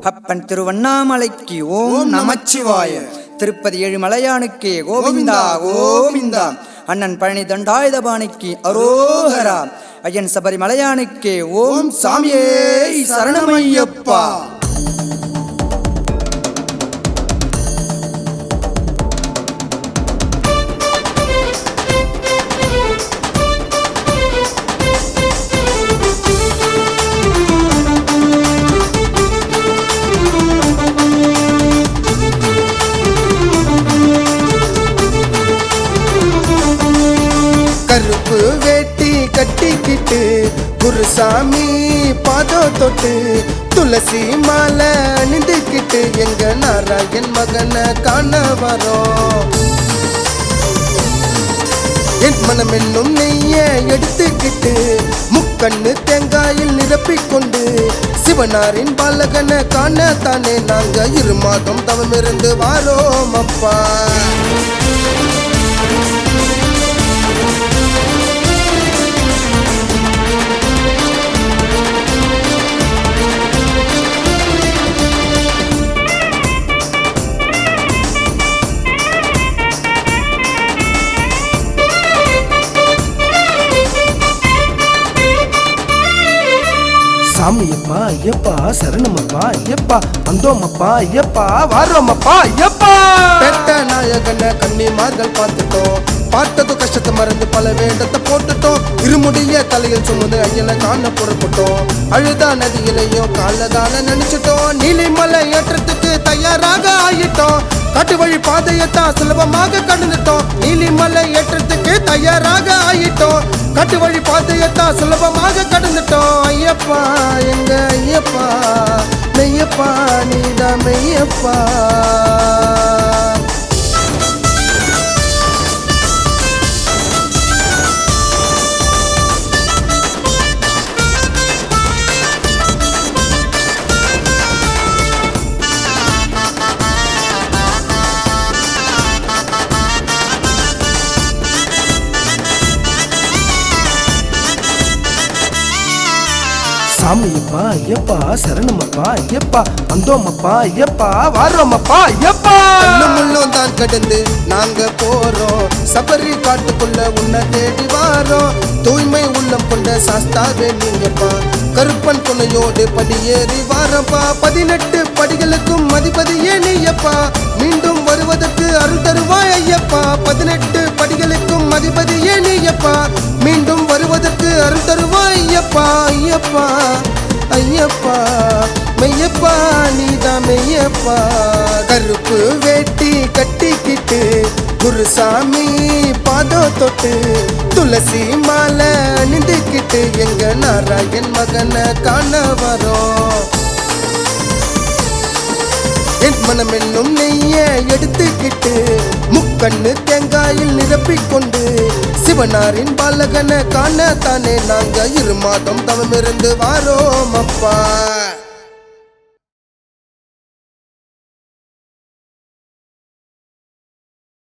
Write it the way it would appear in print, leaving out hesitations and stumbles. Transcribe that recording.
அப்பன் திருவண்ணாமலைக்கு ஓம் நமச்சிவாய. திருப்பதி ஏழுமலையானுக்கே கோவிந்தா கோவிந்தா. அண்ணன் பழனி தண்டாயுதபாணிக்கு அரோகரா. ஐயன் சபரிமலையானுக்கே ஓம் சாமியே சரணமையப்பா. கருப்பு வேட்டி கட்டிக்கிட்டு குருசாமி பாதம் தொட்டு துளசி மாலை அணிந்துக்கிட்டு எங்க நாராயண் மகனை காண வரோம். என் மனம் என்னும் நெய்ய எடுத்துக்கிட்டு முக்கண்ணு தேங்காயில் நிரப்பிக்கொண்டு சிவனாரின் பாலகனை காணத்தானே நாங்க 2 மாதம் தவம் இருந்து வாரோம் அப்பா. சாமியப்பா ஐயப்பா சரணமப்பா ஐயப்பா வந்தோமப்பா ஐயப்பா வாரோமப்பா ஐயப்பா. பெட்ட நாயகன கன்னிமார்கள் பார்த்துட்டோம், பார்த்தது கஷ்டத்தை மறந்து பல வேண்டத்தை போட்டுட்டோம். இருமுடிய தலையில் சுமந்து ஐயனை காண புறப்பட்டோம். அழுதா நதியிலையும் காலதான நினைச்சிட்டோம். நீலிமலை ஏற்றத்துக்கு தயாராக ஆயிட்டோம். காட்டு வழி பாதையத்தான் சுலபமாக கடந்துட்டோம். நீலிமலை ஏற்றத்துக்கு தயாராக ஆயிட்டோம். காட்டு வழி பாதையத்தான் சுலபமாக கடந்துட்டோம். ஐயப்பா எங்க ஐயப்பா மெய்யப்பா நீதான் மெய்யப்பா. சாமியப்பா ஐயப்பா சரணமப்பா ஐயப்பா வந்தோமப்பா ஐயப்பா வாரோமப்பா ஐயப்பா. முள்ளும் தான் கடந்து நாங்க போறோம், சபரி காட்டுக்குள்ள உன்னை தேடி வாரோம். தூய்மை உள்ளம் கொண்ட சாஸ்தாவே நீங்கப்பா, கருப்பன் துணையோடு படியேறி வாரப்பா. 18 படிகளுக்கும் அதிபதியே நீயப்பா, மீண்டும் வருவதற்கு அருள் தருவாய் ஐயப்பா. 18 படிகளுக்கும் அதிபதியே நீயப்பா, மீண்டும் வருவதற்கு அருள் தருவாய் ஐயப்பா. ஐயப்பா ஐயப்பா மெய்யப்பா நீதான் மெய்யப்பா. கருப்பு வேட்டி கட்டிக்கிட்டு குருசாமி பாதம் தொட்டு துளசி மாலை அணிந்துக்கிட்டு எங்க நாராயண் மகனை காண வரோம். என் மனம் என்னும் நெய்ய எடுத்துக்கிட்டு முக்கண்ணு தேங்காயில் நிரப்பிக்கொண்டு சிவனாரின் பாலகனை காணத்தானே நாங்க 2 மாதம் தவம் இருந்து வாரோம் அப்பா.